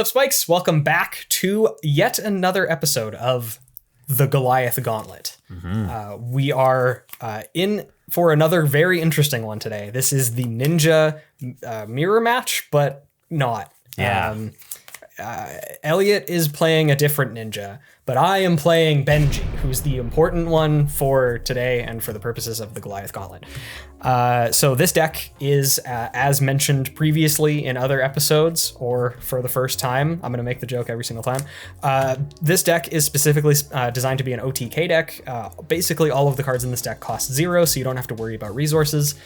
up, Spikes? Welcome back to yet another episode of the Goliath Gauntlet. We are in for another very interesting one today. This is the ninja mirror match, but not. Yeah. Eliot is playing a different ninja, but I am playing Benji, who's the important one for today and for the purposes of the Goliath Gauntlet. So this deck is, as mentioned previously in other episodes, or for the first time, I'm going to make the joke every single time. This deck is specifically designed to be an OTK deck. Basically, all of the cards in this deck cost 0, so you don't have to worry about resources.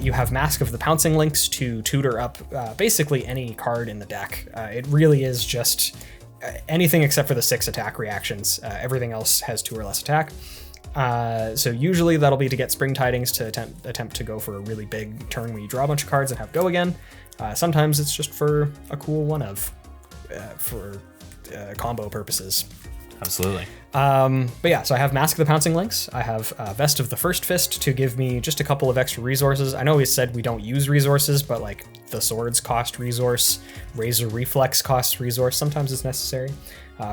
You have Mask of the Pouncing Lynx to tutor up basically any card in the deck. It really is just anything except for the 6 attack reactions. Everything else has 2 or less attack. So usually that'll be to get Spring Tidings to attempt to go for a really big turn where you draw a bunch of cards and have go again. Sometimes it's just for a cool one of for combo purposes. Absolutely. But yeah, so I have Mask of the Pouncing Lynx. I have Vest of the First Fist to give me just a couple of extra resources. I know we said we don't use resources, but like the swords cost resource, Razor Reflex costs resource. Sometimes it's necessary.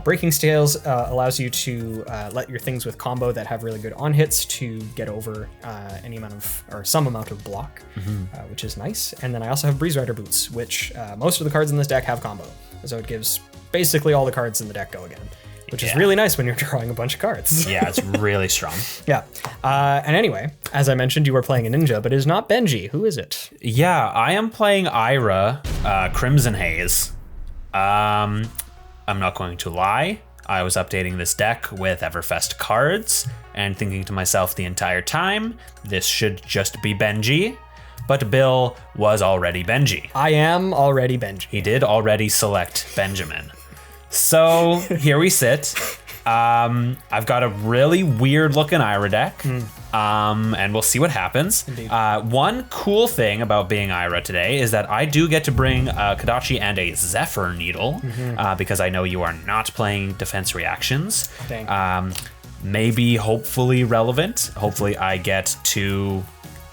Breaking Scales allows you to let your things with combo that have really good on hits to get over any amount of, or some amount of block, which is nice. And then I also have Breeze Rider Boots, which most of the cards in this deck have combo. So it gives basically all the cards in the deck go again, which is really nice when you're drawing a bunch of cards. Yeah, it's really strong. Yeah. And anyway, as I mentioned, you were playing a ninja, but it is not Benji. Who is it? Yeah, I am playing Ira, Crimson Haze. I'm not going to lie. I was updating this deck with Everfest cards and thinking to myself the entire time, this should just be Benji. But Bill was already Benji. I am already Benji. He did already select Benjamin. So here we sit. I've got a really weird looking Ira deck, and we'll see what happens. One cool thing about being Ira today is that I do get to bring a Kodachi and a Zephyr Needle, because I know you are not playing defense reactions. Maybe hopefully relevant. Hopefully I get to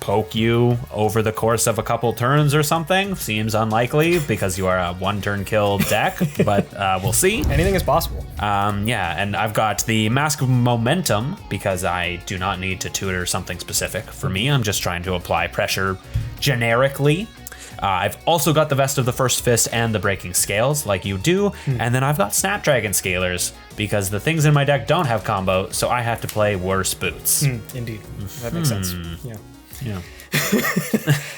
poke you over the course of a couple turns or something. Seems unlikely because you are a 1-turn kill deck, but we'll see. Anything is possible. Yeah, and I've got the Mask of Momentum because I do not need to tutor something specific. For me, I'm just trying to apply pressure generically. I've also got the Vest of the First Fist and the Breaking Scales, like you do, and then I've got Snapdragon Scalers because the things in my deck don't have combo, so I have to play worse boots. Indeed. That makes sense. Yeah. Yeah.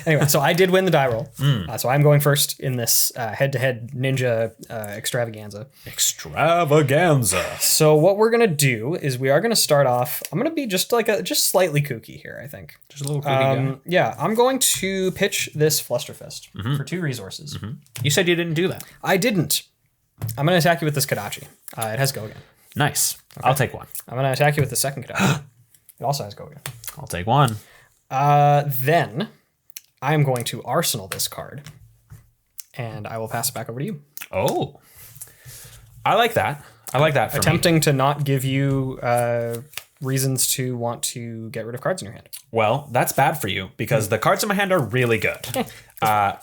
Anyway, so I did win the die roll. So I'm going first in this head-to-head ninja extravaganza. So what we're gonna do is we are gonna start off. I'm gonna be just slightly kooky here, I think. Just a little kooky guy. Yeah, I'm going to pitch this Flusterfist for 2 resources. You said you didn't do that. I didn't. I'm gonna attack you with this Kodachi. It has go again. Nice. Okay. I'll take one. I'm gonna attack you with the second Kodachi. It also has go again. I'll take one. Then I am going to arsenal this card, and I will pass it back over to you. Oh, I like that. I like that. Attempting to not give you reasons to want to get rid of cards in your hand. Well, that's bad for you because the cards in my hand are really good.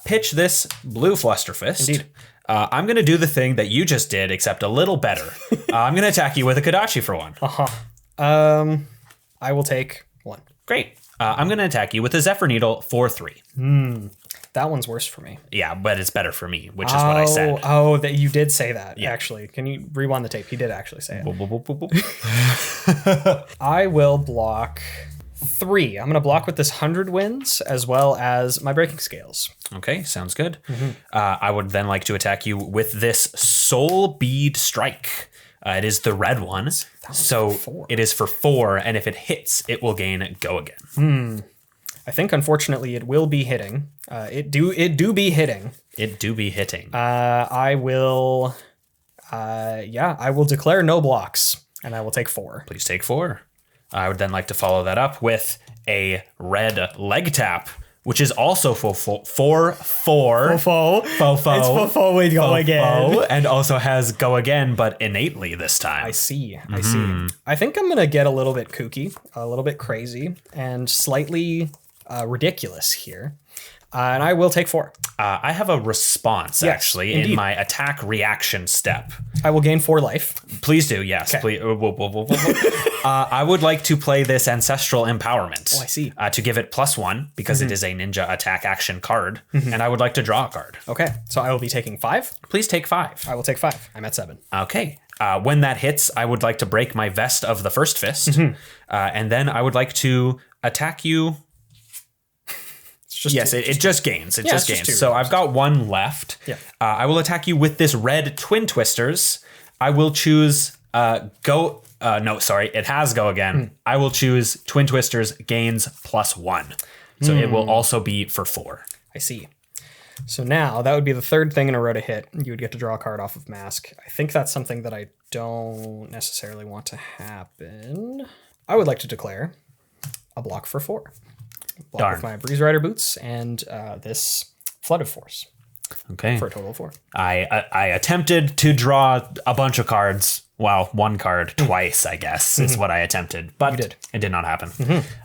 Pitch this blue Flusterfist. Indeed. I'm going to do the thing that you just did, except a little better. I'm going to attack you with a Kodachi for 1. I will take 1. Great. I'm going to attack you with a Zephyr Needle for 3. That one's worse for me. Yeah, but it's better for me, which is what I said. Oh, that you did say that, actually. Can you rewind the tape? He did actually say it. I will block 3. I'm going to block with this 100 Winds as well as my Breaking Scales. Okay, sounds good. I would then like to attack you with this Soul Bead Strike. It is the red one, so it is for 4, and if it hits, it will gain go again. I think, unfortunately, it will be hitting. It do be hitting. It do be hitting. I will declare no blocks, and I will take 4. Please take 4. I would then like to follow that up with a red leg tap, which is also for 4. Fofo. It's Fofo with go again. And also has go again, but innately this time. I see. I think I'm going to get a little bit kooky, a little bit crazy, and slightly ridiculous here. And I will take 4. I have a response, actually, indeed. in my attack reaction step. I will gain 4 life. Please do, yes. Okay. Please. I would like to play this Ancestral Empowerment. Oh, I see. To give it +1, because it is a ninja attack action card, and I would like to draw a card. Okay, so I will be taking 5. Please take 5. I will take 5. I'm at 7. Okay. When that hits, I would like to break my vest of the first fist, and then I would like to attack you. Yes, it just gains. It just gains. So I've got 1 left. Yeah. I will attack you with this red Twin Twisters. I will choose go. No, sorry. It has go again. I will choose Twin Twisters gains +1. So it will also be for 4. I see. So now that would be the 3rd thing in a row to hit. You would get to draw a card off of Mask. I think that's something that I don't necessarily want to happen. I would like to declare a block for 4. Block with my Breeze Rider boots and this Flood of Force. Okay. For a total of 4. I attempted to draw a bunch of cards. Well, 1 card twice, I guess, is what I attempted. But it did not happen.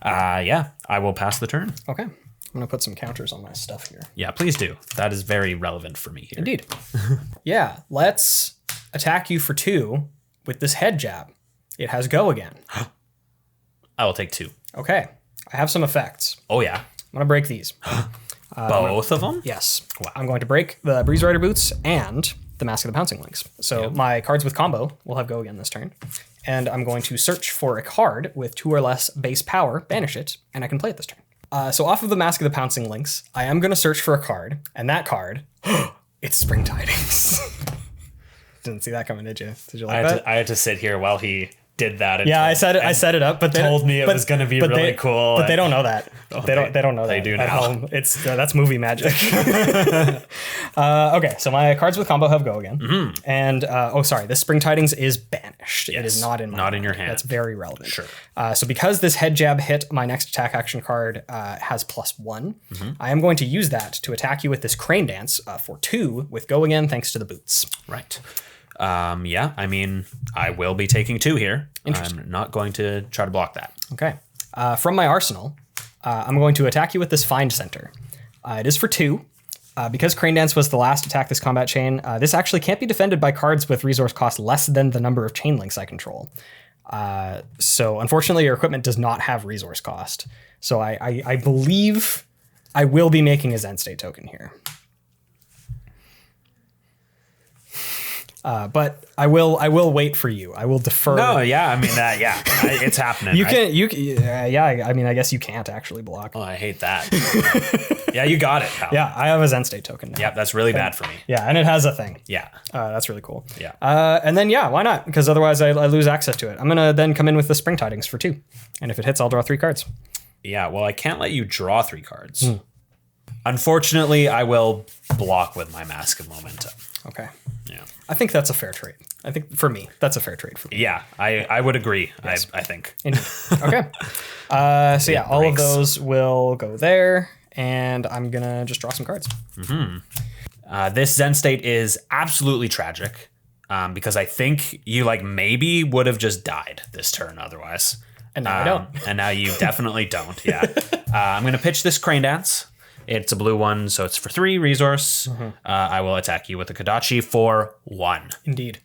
Yeah, I will pass the turn. Okay. I'm going to put some counters on my stuff here. Yeah, please do. That is very relevant for me here. Indeed. Yeah, let's attack you for 2 with this head jab. It has go again. I will take 2. Okay. I have some effects. Oh, yeah. I'm going to break these. Both of them? Yes. Wow. I'm going to break the Breeze Rider boots and the Mask of the Pouncing Lynx. So my cards with combo will have go again this turn. And I'm going to search for a card with 2 or less base power, banish it, and I can play it this turn. So off of the Mask of the Pouncing Lynx, I am going to search for a card, and that card, it's Spring Tidings. Didn't see that coming, did you? Did you like that? I had to sit here while he did that. Yeah, I set it up, but told me it was going to be really cool. But they don't know that. They don't know that. They do at now. home. It's that's movie magic. Okay, so my cards with combo have go again, and sorry, this Spring Tidings is banished. It is not in in your hand. That's very relevant. Sure. So because this head jab hit, my next attack action card has +1. I am going to use that to attack you with this Crane Dance for 2 with go again, thanks to the boots. Right. Yeah, I mean, I will be taking 2 here. I'm not going to try to block that. Okay. From my arsenal, I'm going to attack you with this Find Center. It is for 2. Because Crane Dance was the last attack this combat chain, this actually can't be defended by cards with resource cost less than the number of chain links I control. So unfortunately, your equipment does not have resource cost. So I believe I will be making a Zen State token here. But I will wait for you. I will defer. No, yeah, I mean that. Yeah, it's happening. I mean, I guess you can't actually block. Oh, I hate that. Yeah, you got it, pal. Yeah, I have a Zen State token now. Yeah, that's really bad for me. Yeah, and it has a thing. Yeah. That's really cool. Yeah. And then, why not? Because otherwise I lose access to it. I'm going to then come in with the Spring Tidings for 2. And if it hits, I'll draw 3 cards. Yeah, well, I can't let you draw 3 cards. Unfortunately, I will block with my Mask of Momentum. Okay. Yeah. I think that's a fair trade. I think for me, that's a fair trade for me. Yeah, I would agree. Yes. I think. Indeed. Okay. So yeah, all of those will go there, and I'm gonna just draw some cards. This Zen State is absolutely tragic, because I think you maybe would have just died this turn otherwise. And now I don't. And now you definitely don't. Yeah. I'm gonna pitch this Crane Dance. It's a blue one, so it's for 3 resource. I will attack you with a Kodachi for 1. Indeed.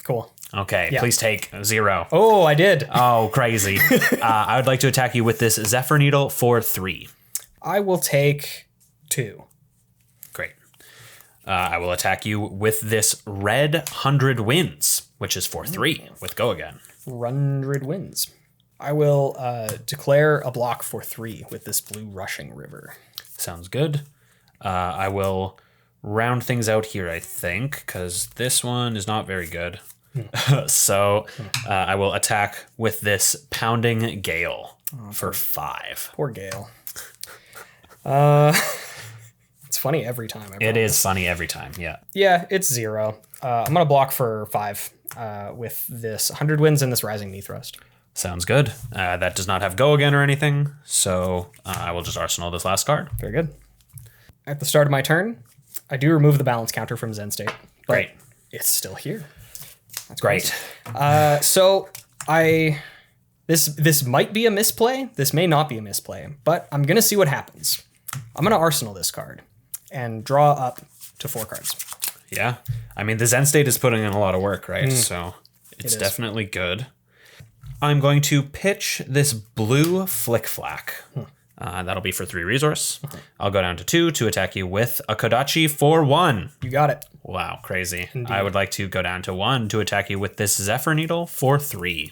Cool. Okay, please take 0. Oh, I did. Oh, crazy. I would like to attack you with this Zephyr Needle for 3. I will take 2. Great. I will attack you with this red 100 Winds, which is for 3 with go again. 100 Winds. I will declare a block for 3 with this blue Rushing River. Sounds good. I will round things out here, I think, because this one is not very good. So I will attack with this Pounding Gale for 5. Poor Gale. It's funny every time. It is funny every time, yeah. Yeah, it's 0. I'm going to block for 5 with this 100 Winds and this Rising Knee Thrust. Sounds good. That does not have go again or anything, so I will just arsenal this last card. Very good. At the start of my turn, I do remove the balance counter from Zen State. But Great. It's still here. That's great. So this might be a misplay. This may not be a misplay, but I'm going to see what happens. I'm going to arsenal this card and draw up to 4 cards. Yeah. I mean, the Zen State is putting in a lot of work, right? So it's definitely good. I'm going to pitch this blue Flick Flack. That'll be for 3 resource. I'll go down to 2 to attack you with a Kodachi for 1. You got it. Wow, crazy. Indeed. I would like to go down to 1 to attack you with this Zephyr Needle for 3.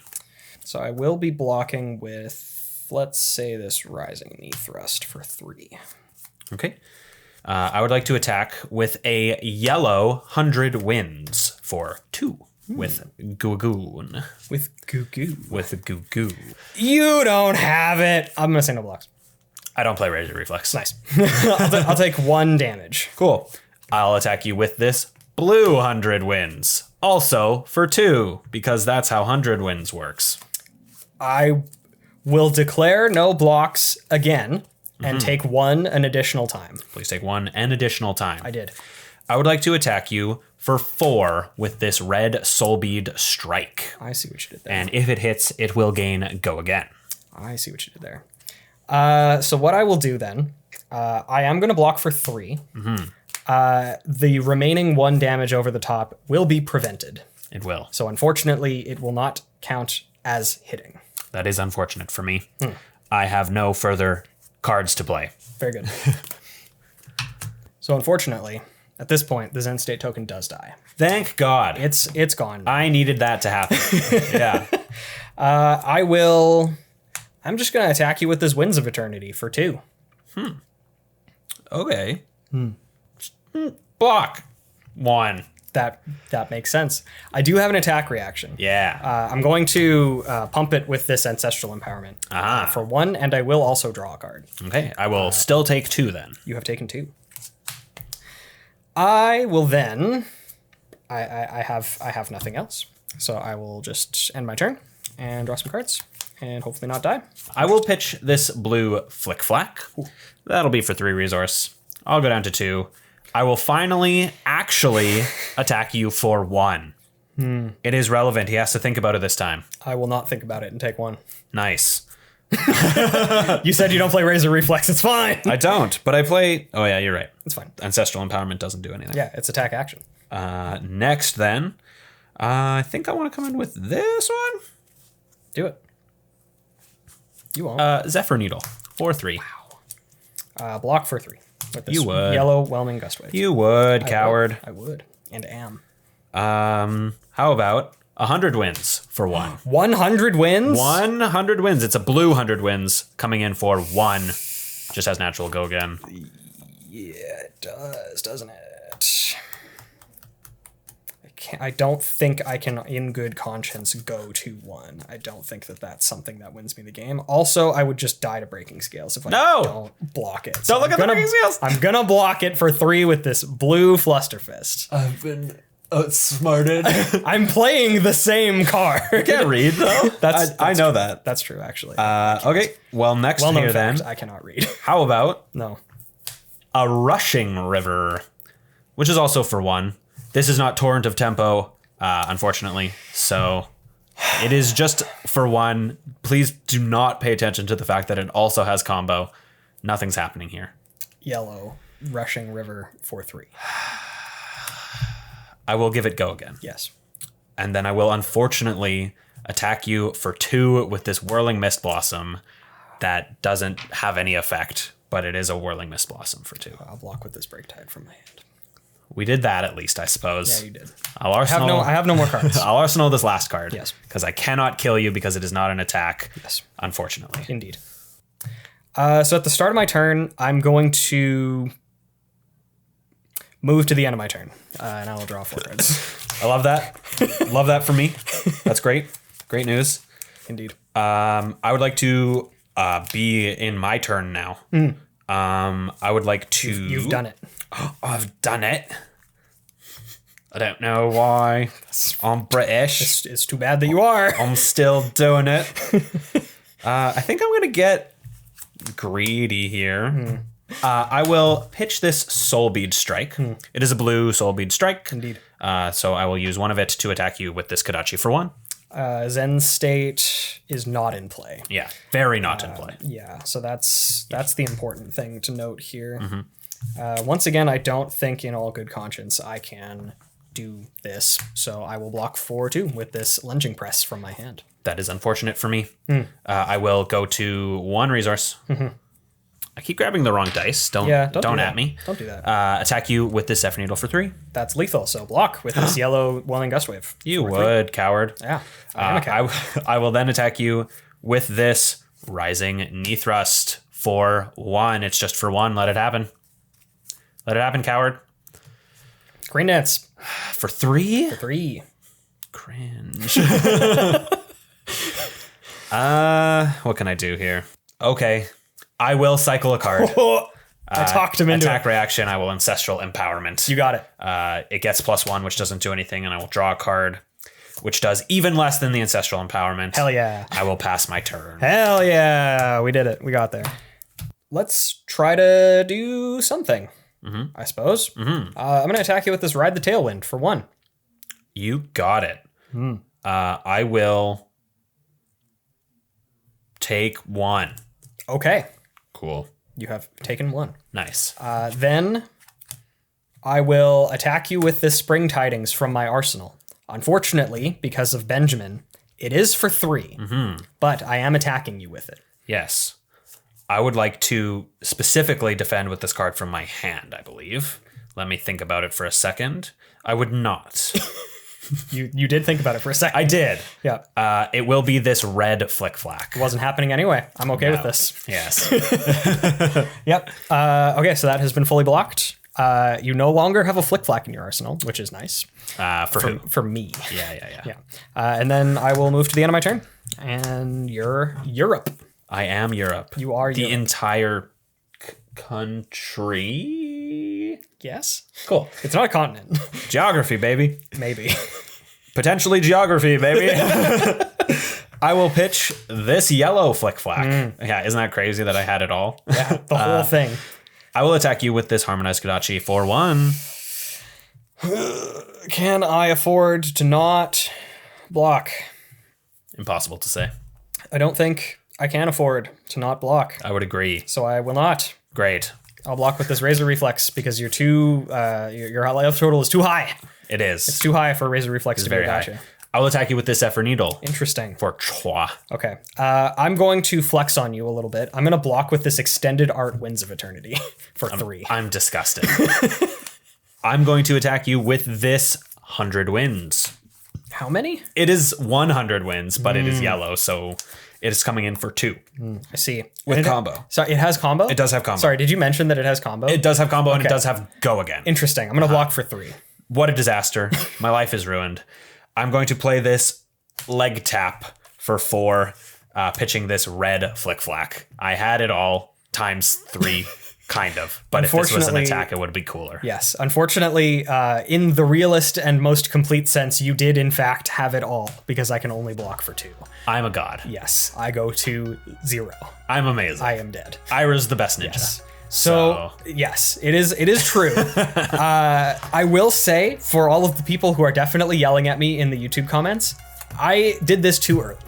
So I will be blocking with, let's say, this Rising Knee Thrust for 3. Okay. I would like to attack with a yellow 100 Winds for 2 with Gugoon. With Goo Goo. With Goo Goo. You don't have it. I'm going to say no blocks. I don't play Razor Reflex. Nice. I'll take 1 damage. Cool. I'll attack you with this blue 100 Winds. Also for 2, because that's how 100 Winds works. I will declare no blocks again and take 1 an additional time. Please take 1 an additional time. I did. I would like to attack you for 4 with this red Soul Bead Strike. I see what you did there. And if it hits, it will gain Go Again. I see what you did there. So what I will do then, I am going to block for 3. The remaining 1 damage over the top will be prevented. It will. So unfortunately, it will not count as hitting. That is unfortunate for me. I have no further cards to play. Very good. So unfortunately, at this point, the Zen State token does die. Thank God. It's gone. I needed that to happen. Yeah. I'm just going to attack you with this Winds of Eternity for 2. Okay. Block. 1. That makes sense. I do have an attack reaction. Yeah. I'm going to pump it with this Ancestral Empowerment for 1, and I will also draw a card. Okay. I will still take 2 then. You have taken 2. I will then. I have nothing else, so I will just end my turn and draw some cards and hopefully not die. I will pitch this blue Flick Flack. That'll be for 3 resource. I'll go down to 2. I will finally actually attack you for 1. It is relevant. He has to think about it this time. I will not think about it and take 1. Nice. You said you don't play Razor Reflex. It's fine. I don't, but I play... Oh, yeah, you're right. It's fine. Ancestral Empowerment doesn't do anything. Yeah, it's attack action. Next, then, I think I want to come in with this one. Do it. You won't. Zephyr Needle for 3. Block for 3. With this You would. yellow Whelming Gustwave. You would, coward. I would. And am. How about 100 Winds for 1? 100 wins? 100 Winds. It's a blue 100 Winds coming in for 1. Just has natural Go Again. Yeah, it does, doesn't it? I don't think I can, in good conscience, go to 1. I don't think that that's something that wins me the game. Also, I would just die to Breaking Scales if I don't block it. So Don't look at the Breaking Scales! I'm gonna block it for 3 with this blue Flusterfist. I've been outsmarted. I'm playing the same card. You can't read, though. I know that. That's true, actually. Okay, well, next well-known here, fact, then. I cannot read. How about No. a Rushing River, which is also for 1. This is not Torrent of Tempo, unfortunately, so it is just for 1. Please do not pay attention to the fact that it also has combo. Nothing's happening here. Yellow Rushing River for 3. I will give it Go Again. Yes. And then I will unfortunately attack you for 2 with this Whirling Mist Blossom that doesn't have any effect, but it is a Whirling Mist Blossom for 2. I'll block with this Break Tide from my hand. We did that at least, I suppose. Yeah, you did. I'll arsenal, I have no more cards. I'll arsenal this last card. Yes. Because I cannot kill you because it is not an attack. Yes. Unfortunately. Indeed. So at the start of my turn, I'm going to move to the end of my turn, and I will draw 4 cards. I love that. Love that for me. That's great. Great news. Indeed. I would like to be in my turn now. I would like to... You've done it. Oh, I've done it. I don't know why. I'm British. It's too bad that you are. I'm still doing it. I think I'm going to get greedy here. I will pitch this Soul Bead Strike. It is a blue Soul Bead Strike. Indeed. So I will use 1 of it to attack you with this Kodachi for 1. Zen State is not in play. Yeah, very not in play. Yeah, so that's the important thing to note here. Once again, I don't think in all good conscience I can do this, so I will block 4/2 with this lunging press from my hand. That is unfortunate for me. I will go to 1 resource. I keep grabbing the wrong dice. Don't at me. Don't do that. Attack you with this Zephyr Needle for 3. That's lethal, so block with this yellow Welling Gust Wave. You would, coward. Yeah, I am a coward. I will then attack you with this Rising Knee Thrust for 1. It's just for 1. Let it happen. Let it happen, coward. Green Dance. For 3? For 3. Cringe. What can I do here? Okay. I will cycle a card. I talked him into attack it. reaction, I will Ancestral Empowerment. You got it. It gets +1, which doesn't do anything, and I will draw a card, which does even less than the Ancestral Empowerment. Hell yeah. I will pass my turn. Hell yeah. We did it. We got there. Let's try to do something, I suppose. I'm going to attack you with this Ride the Tailwind for 1. You got it. I will take 1. Okay. Cool. You have taken 1. Nice. Then I will attack you with this Spring Tidings from my arsenal. Unfortunately, because of Benjamin, it is for 3, but I am attacking you with it. Yes. I would like to specifically defend with this card from my hand, I believe. Let me think about it for a second. I would not. You did think about it for a second. I did. Yeah. It will be this red Flick Flack. It wasn't happening anyway. I'm okay with this. Yes. Yep. Okay, so that has been fully blocked. You no longer have a Flick Flack in your arsenal, which is nice. For who? For me. Yeah. And then I will move to the end of my turn. And you're Europe. I am Europe. You are the Europe. entire country. Yes. Cool. It's not a continent. Geography, baby. Maybe. Potentially geography, baby. I will pitch this yellow Flick Flack. Yeah, isn't that crazy that I had it all? Yeah, the whole thing. I will attack you with this Harmonized Kodachi for 1. Can I afford to not block? Impossible to say. I don't think I can afford to not block. I would agree. So I will not. Great. I'll block with this Razor Reflex because you're too, your life total is too high. It is. It's too high for Razor Reflex to be very a gotcha. high. I will attack you with this Zephyr Needle Interesting. for 2. Okay. I'm going to flex on you a little bit. I'm going to block with this Extended Art Winds of Eternity for 3. I'm disgusted. I'm going to attack you with this 100 Winds. How many? It is 100 Winds, but it is yellow, so it is coming in for 2. I see. With combo. Sorry, it has combo? It does have combo. Sorry, did you mention that it has combo? It does have combo, and it Okay. does have go again. Interesting. I'm going to block for 3. What a disaster. My life is ruined. I'm going to play this leg tap for 4, pitching this red Flick Flack. I had it all times 3, kind of. But if this was an attack, it would be cooler. Yes. Unfortunately, in the realest and most complete sense, you did in fact have it all because I can only block for 2. I'm a god. Yes. I go to 0. I'm amazing. I am dead. Ira's the best ninja. Yes. So yes, it is true. I will say, for all of the people who are definitely yelling at me in the YouTube comments, I did this too early.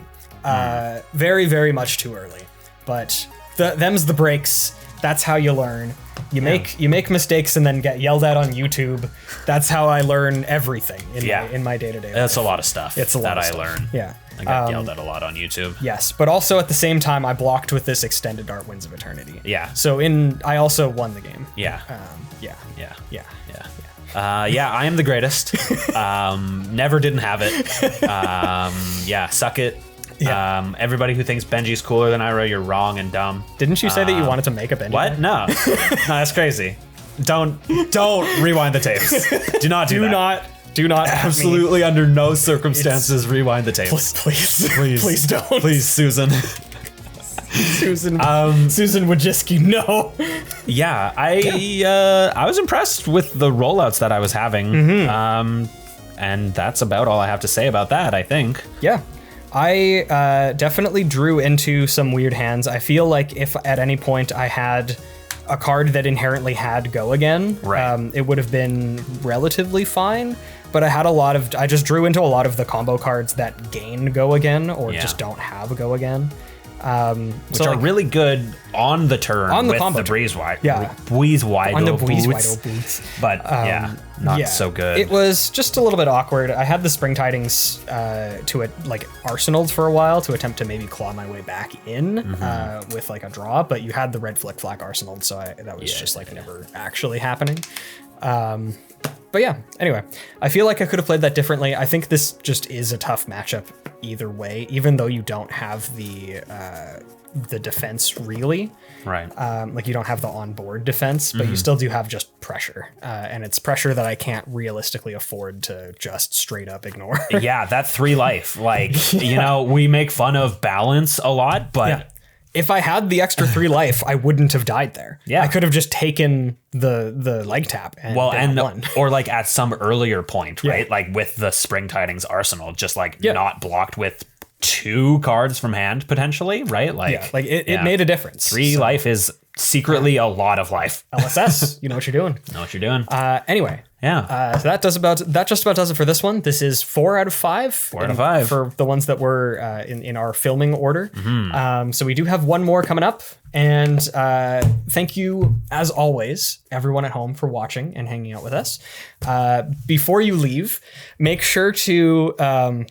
Very, very much too early. But them's the breaks. That's how you learn. You make mistakes and then get yelled at on YouTube. That's how I learn everything in my day-to-day life. That's a lot of stuff It's a lot that of I stuff. learn. Yeah. I got yelled at a lot on YouTube. Yes, but also at the same time, I blocked with this Extended Art Winds of Eternity. Yeah. So I also won the game. Yeah. Yeah. Yeah. I am the greatest. Never didn't have it. Suck it. Yeah. Everybody who thinks Benji's cooler than Ira, you're wrong and dumb. Didn't you say that you wanted to make a Benji? What? No. No, that's crazy. Don't rewind the tapes. Do not do that. Do not at me. Absolutely under no circumstances rewind the tapes. Please. Please. Please don't. Please, Susan. Susan Wojcicki, no. Yeah, I was impressed with the rollouts that I was having. And that's about all I have to say about that, I think. Yeah. I definitely drew into some weird hands. I feel like if at any point I had a card that inherently had Go Again, Right. it would have been relatively fine. But I just drew into a lot of the combo cards that gain Go Again or just don't have Go Again. Which are really good on the turn on the with combo the Breeze Wide. Yeah. Breeze Wide on the boots, boots. But not so good. It was just a little bit awkward. I had the Spring Tidings to it like arsenaled for a while to attempt to maybe claw my way back in with like a draw, but you had the red Flick Flack arsenaled, so that was just like never actually happening. But yeah, anyway, I feel like I could have played that differently. I think this just is a tough matchup either way, even though you don't have the defense really. Right. Like you don't have the onboard defense, but you still do have just pressure. And it's pressure that I can't realistically afford to just straight up ignore. Yeah, that 3 life. Like, you know, we make fun of balance a lot, but if I had the extra 3 life, I wouldn't have died there. Yeah. I could have just taken the leg tap and won. Or like at some earlier point, right? Like with the Spring Tidings arsenal, just like not blocked with 2 cards from hand potentially, right? Like it made a difference. 3 life is secretly a lot of life. LSS, you know what you're doing. Know what you're doing. Anyway. Yeah. So that just about does it for this one. This is 4 out of 5. 4 out of 5 for the ones that were in our filming order. So we do have one more coming up, and thank you as always, everyone at home, for watching and hanging out with us. Before you leave, make sure to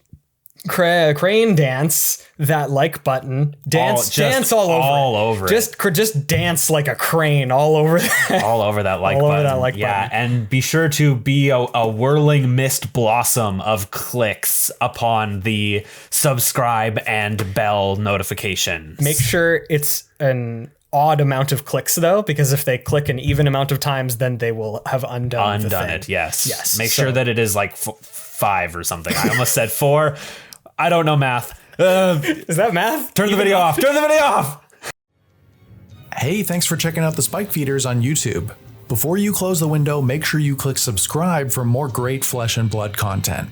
crane dance that like button. Dance all over. Just dance like a crane all over that. All over that like button. Yeah, and be sure to be a whirling mist blossom of clicks upon the subscribe and bell notification. Make sure it's an odd amount of clicks though, because if they click an even amount of times, then they will have undone it. Yes. Make so, sure that it is like 5 or something. I almost said 4. I don't know math. Is that math? Turn the video off. Turn the video off. Hey, thanks for checking out the Spike Feeders on YouTube. Before you close the window, make sure you click subscribe for more great Flesh and Blood content.